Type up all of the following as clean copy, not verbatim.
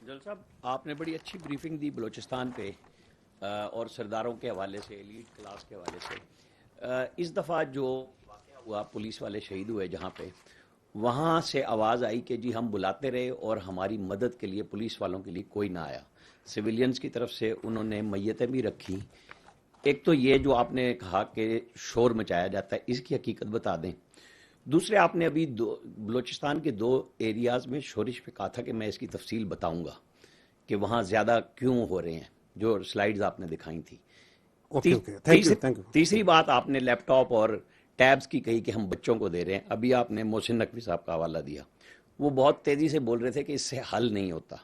جل صاحب آپ نے بڑی اچھی بریفنگ دی بلوچستان پہ اور سرداروں کے حوالے سے ایلیٹ کلاس کے حوالے سے. اس دفعہ جو واقعہ ہوا پولیس والے شہید ہوئے جہاں پہ وہاں سے آواز آئی کہ جی ہم بلاتے رہے اور ہماری مدد کے لیے پولیس والوں کے لیے کوئی نہ آیا. سویلینز کی طرف سے انہوں نے میتیں بھی رکھی. ایک تو یہ جو آپ نے کہا کہ شور مچایا جاتا ہے اس کی حقیقت بتا دیں. دوسرے آپ نے ابھی بلوچستان کے 2 ایریاز میں شورش پہ کہا تھا کہ میں اس کی تفصیل بتاؤں گا کہ وہاں زیادہ کیوں ہو رہے ہیں جو سلائیڈز آپ نے دکھائی تھی. تیسری بات آپ نے لیپ ٹاپ اور ٹیبز کی کہی کہ ہم بچوں کو دے رہے ہیں. ابھی آپ نے محسن نقوی صاحب کا حوالہ دیا, وہ بہت تیزی سے بول رہے تھے کہ اس سے حل نہیں ہوتا.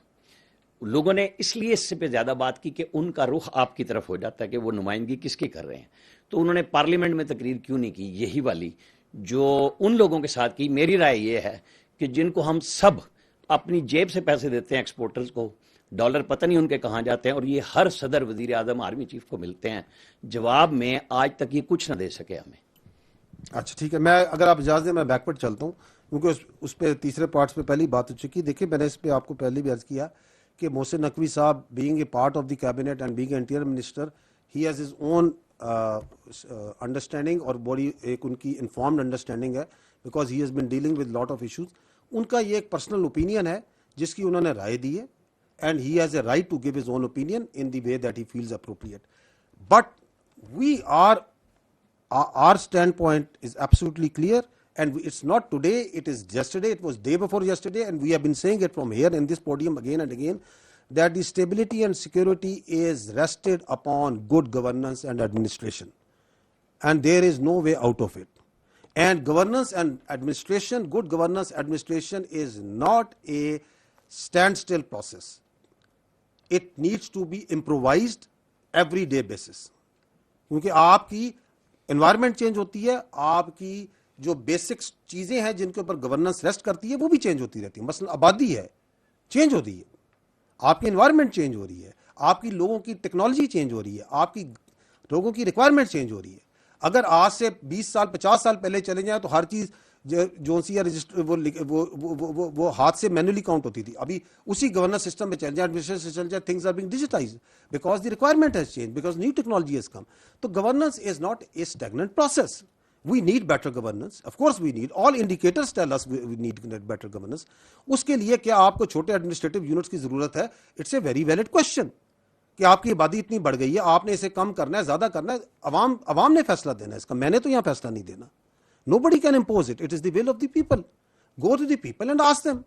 لوگوں نے اس لیے اس سے پہ زیادہ بات کی کہ ان کا رخ آپ کی طرف ہو جاتا ہے کہ وہ نمائندگی کس کی کر رہے ہیں. تو انہوں نے پارلیمنٹ میں تقریر کیوں نہیں کی یہی والی جو ان لوگوں کے ساتھ کی. میری رائے یہ ہے کہ جن کو ہم سب اپنی جیب سے پیسے دیتے ہیں ایکسپورٹرز کو, ڈالر پتہ نہیں ان کے کہاں جاتے ہیں, اور یہ ہر صدر, وزیر اعظم, آرمی چیف کو ملتے ہیں, جواب میں آج تک یہ کچھ نہ دے سکے ہمیں. اچھا ٹھیک ہے, میں اگر آپ اجازت دیں میں بیکورڈ چلتا ہوں کیونکہ اس پہ تیسرے پارٹس پہ پہلی بات ہو چکی. دیکھیں میں نے اس پہ آپ کو پہلے بھی عرض کیا کہ محسن نقوی صاحب being a part of the cabinet and being a interior minister, he has his own understanding اور بڑی ایک ان کی انفارمڈ انڈرسٹینڈنگ ہے because he has been dealing with lot of issues. ان کا یہ ایک پرسنل اوپینین ہے جس کی انہوں نے رائے دی ہے and he has a right to give his own opinion in the way that he feels appropriate. But our standpoint is absolutely clear, and it's not today, it is yesterday, it was day before yesterday, and we have been saying it from here in this podium again and again that the stability and security is rested upon good governance and administration, and there is no way out of it. And governance and administration, good governance administration is not a standstill process. It needs to be improvised every day basis. کیونکہ آپ کی environment change ہوتی ہے, آپ کی جو basic چیزیں ہیں جن کے اوپر گورننس ریسٹ کرتی ہے وہ بھی چینج ہوتی رہتی ہے. مثلا آبادی ہے, چینج ہوتی ہے, آپ کی انوائرمنٹ چینج ہو رہی ہے, آپ کی لوگوں کی ٹیکنالوجی چینج ہو رہی ہے, آپ کی لوگوں کی ریکوائرمنٹ چینج ہو رہی ہے. اگر آج سے 20 سال 50 سال پہلے چلے جائیں تو ہر چیز جو سی رجسٹر وہ ہاتھ سے مینولی کاؤنٹ ہوتی تھی. ابھی اسی گورننس سسٹم میں چل جائے, ایڈمنسٹریشن سے چل جائے, things are being digitised because the requirement has change, because new technology has come. تو governance is not a stagnant process. We need better governance. Of course we need. All indicators tell us we need better governance. اس کے لیے کیا آپ کو چھوٹے administrative units کی ضرورت ہے؟ It's a very valid question کہ آپ کی آبادی اتنی بڑھ گئی ہے, آپ نے اسے کم کرنا ہے, زیادہ کرنا ہے, عوام نے فیصلہ دینا ہے اس کا, میں نے تو یہاں فیصلہ نہیں دینا. Nobody can impose it. It is the will of the people. Go to the people and ask them.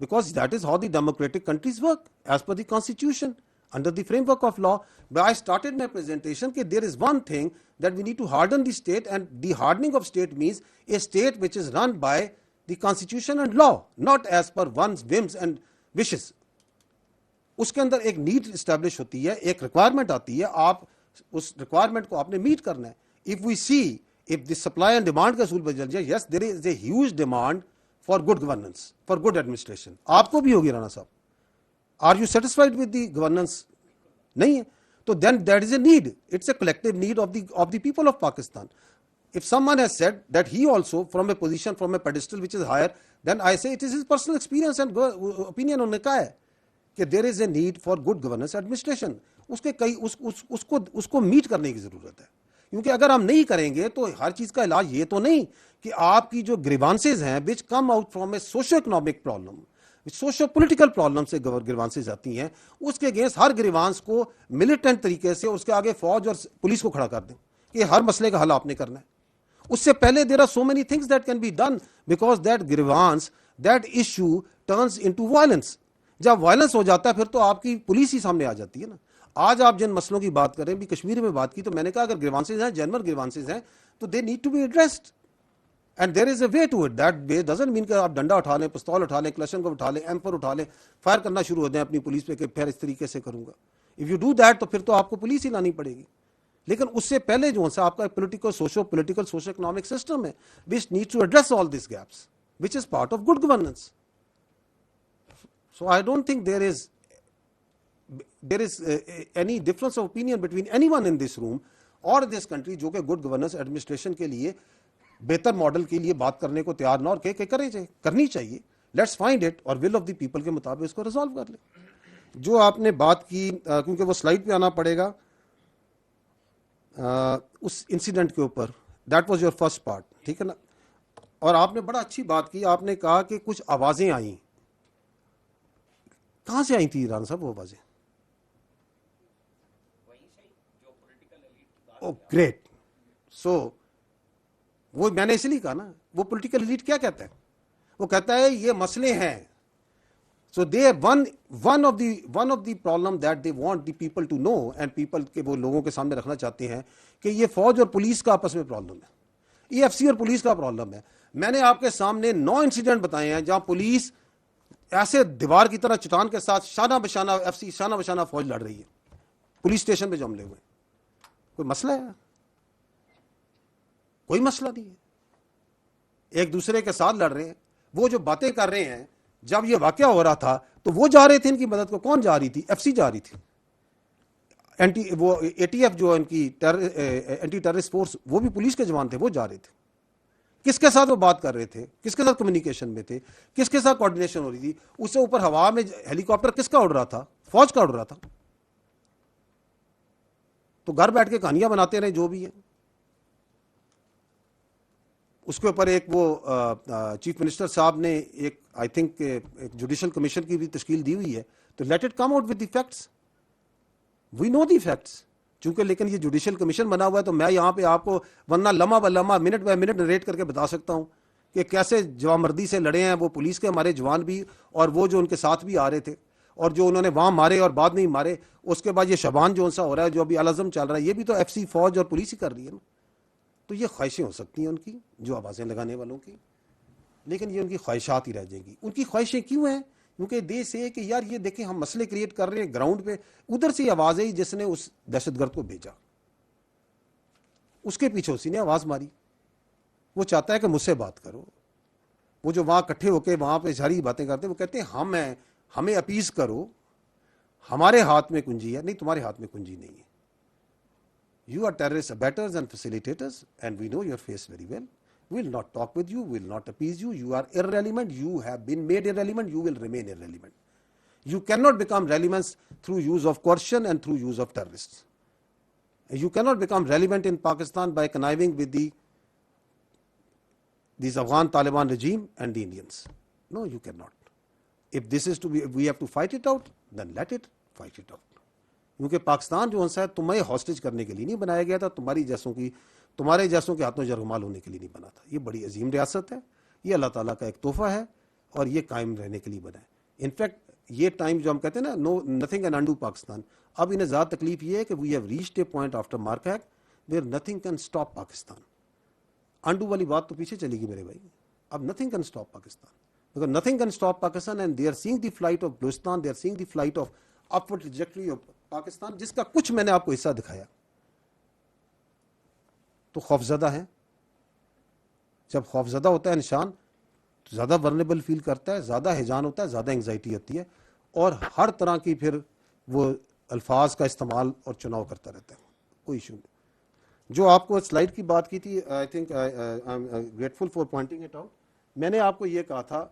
Because that is how the democratic countries work, as per the constitution, under the framework of law. But I started my presentation that there is one thing that we need to harden the state, and the hardening of state means a state which is run by the constitution and law, not as per one's whims and wishes. اس کے اندر ایک need establish ہوتی ہے, ایک requirement آتی ہے, آپ اس requirement کو آپ نے میٹ کرنا ہے. If we see, if the supply and demand کا اصول بدل جائے, yes there is a huge demand for good governance, for good administration. آپ کو بھی ہوگی رانا صاحب. Are you satisfied with the governance? نہیں ہے تو then that is a need. It's a collective need of the people of Pakistan. If someone has said that he also from a position, from a pedestal which is higher, then I say it is his personal experience and opinion. انہوں نے کہا ہے کہ there is a need for good governance administration. اس کو meat کرنے کی ضرورت ہے, کیونکہ اگر ہم نہیں کریں گے تو ہر چیز کا علاج یہ تو نہیں کہ آپ کی جو گریوانسز ہیں which come out from a socio economic problem, socio political problem سے گریوانسز آتی ہیں, اس کے اگینسٹ ہر گریوانس کو ملیٹنٹ طریقے سے اس کے آگے فوج اور پولیس کو کھڑا کر دیں کہ ہر مسئلے کا حل آپ نے کرنا ہے. اس سے پہلے there are so many things that can be done because that grievance, that issue turns into violence. جب وائلنس ہو جاتا ہے پھر تو آپ کی پولیس ہی سامنے آ جاتی ہے نا. آج آپ جن مسئلوں کی بات کریں, بھی کشمیر میں بات کی تو میں نے کہا اگر گریوانسز ہیں, جنرل گریوانسز ہیں تو they need to be addressed and there is a way to it. That way doesn't mean کہ آپ ڈنڈا اٹھا لیں, پستول اٹھا لیں, کلشن اٹھا لیں, M4 اٹھا لیں, فائر کرنا شروع ہو جائیں اپنی پولیس پہ کہ پھر اس طریقے سے کروں گا. اف یو ڈو دیٹ تو پھر تو آپ کو پولیس ہی لانی پڑے گی. لیکن اس سے پہلے جو ہے آپ کا پولیٹیکل سوشو اکنامک سسٹم ہے which needs to address all these gaps, which is part of good governance. So I don't think there is any difference of opinion between anyone in this room or this country جو کہ good governance administration کے لیے بہتر model کے لیے بات کرنے کو تیار نہ اور کہ کرنی چاہیے. لیٹس فائنڈ اٹ اور ول آف دی پیپل کے مطابق اس کو ریزالو کر لیں. جو آپ نے بات کی, کیونکہ وہ سلائڈ پہ آنا پڑے گا اس انسیڈنٹ کے اوپر, that was your first part, ٹھیک ہے نا. اور آپ نے بڑا اچھی بات کی, آپ نے کہا کہ کچھ آوازیں آئیں. کہاں سے آئی تھی ایران صاحب وہ آوازیں؟ او گریٹ. سو وہ میں نے اس لیے کہا نا, وہ پولیٹیکل ایلیٹ کیا کہتا ہے, وہ کہتا ہے یہ مسئلے ہیں. So they one of the problem that they want the people to know and people کے وہ لوگوں کے سامنے رکھنا چاہتے ہیں کہ یہ فوج اور پولیس کا آپس میں پرابلم ہے, یہ ایف سی اور پولیس کا پرابلم ہے. میں نے آپ کے سامنے 9 انسیڈنٹ بتائے ہیں جہاں پولیس ایسے دیوار کی طرح چٹان کے ساتھ شانہ بشانہ ایف سی شانہ بشانہ فوج لڑ رہی ہے پولیس اسٹیشن پہ جو حملے ہوئے. کوئی مسئلہ ہے؟ کوئی مسئلہ نہیں ہے, ایک دوسرے کے ساتھ لڑ رہے ہیں. وہ جو باتیں کر رہے ہیں, جب یہ واقعہ ہو رہا تھا تو وہ جا رہے تھے ان کی مدد کو. کون جا رہی تھی؟ ایف سی جا رہی تھی. وہ اے ٹی ایف جو ان کی اینٹی ٹیررسٹ فورس, وہ بھی پولیس کے جوان تھے, وہ جا رہے تھے. کس کے ساتھ وہ بات کر رہے تھے, کس کے ساتھ کمیونیکیشن میں تھے, کس کے ساتھ کوآرڈینیشن ہو رہی تھی؟ اس سے اوپر ہوا میں ہیلی کاپٹر کس کا اڑ رہا تھا؟ فوج کا اڑ رہا تھا. تو گھر بیٹھ کے کہانیاں بناتے رہے جو بھی ہیں. اس کے اوپر ایک وہ چیف منسٹر صاحب نے ایک آئی تھنک ایک جوڈیشل کمیشن کی بھی تشکیل دی ہوئی ہے, تو let it come out with the facts. We know the facts. چونکہ لیکن یہ جوڈیشل کمیشن بنا ہوا ہے تو میں یہاں پہ آپ کو ورنہ لمحہ ب لمحہ منٹ بائی منٹ نریٹ کر کے بتا سکتا ہوں کہ کیسے جوامردی سے لڑے ہیں وہ پولیس کے ہمارے جوان بھی, اور وہ جو ان کے ساتھ بھی آ رہے تھے, اور جو انہوں نے وہاں مارے اور بعد نہیں مارے. اس کے بعد یہ شبان جو ان سا ہو رہا ہے, جو ابھی الازم چل رہا ہے, یہ بھی تو ایف سی فوج اور پولیس ہی کر رہی ہے نا. تو یہ خواہشیں ہو سکتی ہیں ان کی, جو آوازیں لگانے والوں کی, لیکن یہ ان کی خواہشات ہی رہ جائیں گی. ان کی خواہشیں کیوں ہیں؟ کیونکہ دیش سے کہ یار یہ دیکھیں ہم مسئلے کریٹ کر رہے ہیں گراؤنڈ پہ. ادھر سے آواز آئی جس نے اس دہشت گرد کو بھیجا, اس کے پیچھے اسی نے آواز ماری. وہ چاہتا ہے کہ مجھ سے بات کرو. وہ جو وہاں اکٹھے ہو کے وہاں پہ ساری باتیں کرتے ہیں, وہ کہتے ہیں ہم ہیں, ہمیں اپیز کرو, ہمارے ہاتھ میں کنجی ہے. نہیں, تمہارے ہاتھ میں کنجی نہیں ہے. You are terrorist abettors and facilitators, and we know your face very well. We will not talk with you, we will not appease you. You are irrelevant, you have been made irrelevant, you will remain irrelevant. You cannot become relevant through use of coercion and through use of terrorists. You cannot become relevant in Pakistan by conniving with these Afghan Taliban regime and the Indians. No, you cannot. If this is to be, if we have to fight it out, then let it fight it out. کیونکہ پاکستان جو ہے تمہیں hostage کرنے کے لیے نہیں بنایا گیا تھا, تمہارے جیسوں کے ہاتھوں جرگمال ہونے کے لیے نہیں بنا تھا. یہ بڑی عظیم ریاست ہے, یہ اللہ تعالیٰ کا ایک تحفہ ہے, اور یہ قائم رہنے کے لیے بنا ہے. انفیکٹ یہ ٹائم جو ہم کہتے ہیں نا, no nothing can undo Pakistan, اب انہیں زیادہ تکلیف یہ ہے کہ we have reached a point after market where nothing can stop Pakistan. Undo والی بات تو پیچھے چلے گی میرے بھائی. اب nothing can stop Pakistan, because nothing can stop Pakistan, and they are seeing the flight of Balochistan, they are seeing the flight of upward trajectory of Pakistan, جس کا کچھ میں نے آپ کو حصہ دکھایا. تو خوفزدہ ہیں. جب خوفزدہ ہوتا ہے انسان تو زیادہ ورنیبل فیل کرتا ہے, زیادہ ہیجان ہوتا ہے, زیادہ انگزائٹی ہوتی ہے, اور ہر طرح کی پھر وہ الفاظ کا استعمال اور چناؤ کرتا رہتا ہے. کوئی ایشو نہیں. جو آپ کو سلائڈ کی بات کی تھی, I think I am grateful for pointing it out. میں نے آپ کو یہ کہا تھا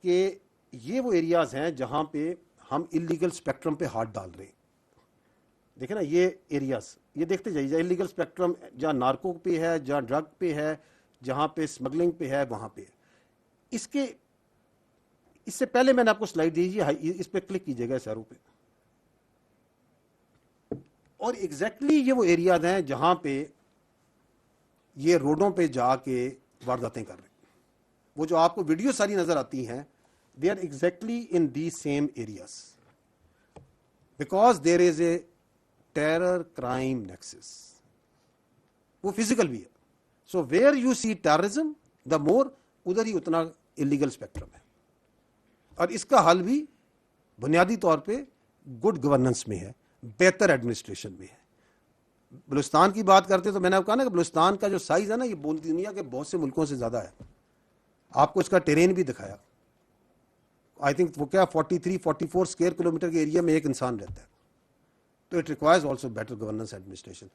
کہ یہ وہ ایریاز ہیں جہاں پہ ہم انلیگل اسپیکٹرم پہ ہاتھ ڈال رہے ہیں. دیکھیں نا یہ ایریاز, یہ دیکھتے جائیے, جہاں انلیگل اسپیکٹرم جہاں نارکو پہ ہے, جہاں ڈرگ پہ ہے, جہاں پہ اسمگلنگ پہ ہے, وہاں پہ. اس سے پہلے میں نے آپ کو سلائڈ دیجیے, اس پہ کلک کیجیے گا اس ایرو پہ. اور ایگزیکٹلی یہ وہ ایریاز ہیں جہاں پہ یہ روڈوں پہ جا کے وارداتیں کر رہے ہیں. وہ جو آپ کو ویڈیو ساری نظر آتی ہیں, they are exactly in these same areas, because there is a terror crime nexus. وہ physical بھی ہے. So where you see terrorism, the more ادھر ہی اتنا illegal spectrum ہے. اور اس کا حل بھی بنیادی طور پہ گڈ گورننس میں ہے, بہتر ایڈمنسٹریشن میں ہے. بلوچستان کی بات کرتے تو میں نے آپ کہا نا کہ بلوچستان کا جو سائز ہے نا, یہ دنیا کے بہت سے ملکوں سے زیادہ ہے. آپ کو اس کا ٹیرین بھی دکھایا. آئی تھنک وہ کیا 43-44 اسکوائر کلومیٹر کے ایریا میں ایک انسان رہتا ہے. تو it requires also better governance administration.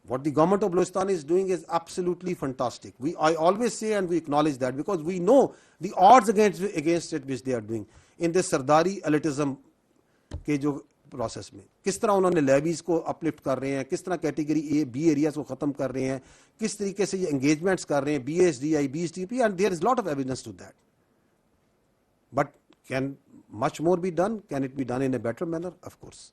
What the government of Balochistan is doing is absolutely fantastic. I always say and we acknowledge that because we know the odds against it which they are doing in this Sardari elitism کے جو process میں کس طرح انہوں نے levies کو uplift کر رہے ہیں, کس طرح کیٹیگری اے بی ایریاز کو ختم کر رہے ہیں, کس طریقے سے یہ انگیجمنٹس کر رہے ہیں B S D I B S D P, and there is lot of evidence to that. But can much more be done? Can it be done in a better manner? Of course.